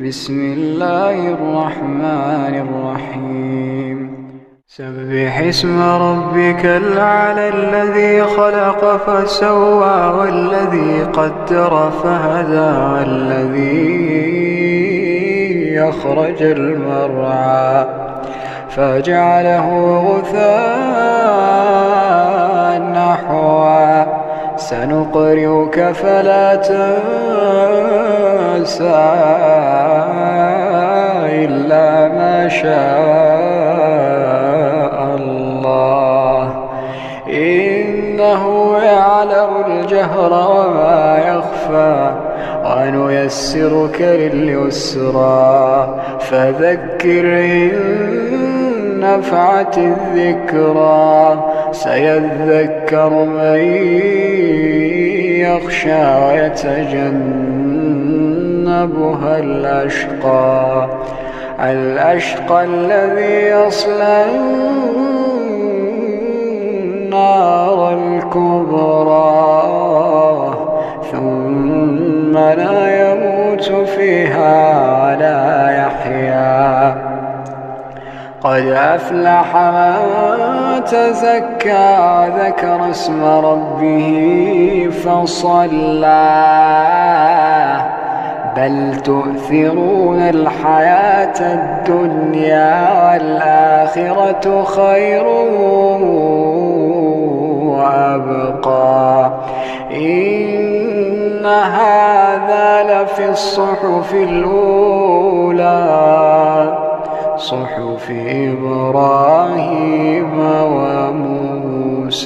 بسم الله الرحمن الرحيم سبح اسم ربك الأعلى الذي خلق فسوى والذي قدر فهدى والذي أخرج المرعى فجعله غثاء نحوا سنقرئك فلا تنسى إلا ما شاء الله إنه يعلم الجهر وما يخفى ونيسرك لليسرى فذكر إن نفعت الذكرى سيذكر من يخشى ويتجنبها الأشقى الذي يصلى النار الكبرى ثم لا يموت فيها ولا يحيا قد أفلح من تزكى وذكر اسم ربه فصلى بل تؤثرون الحياة الدنيا والآخرة خير وأبقى إن هذا لفي الصحف الأولى صحف إبراهيم وموسى.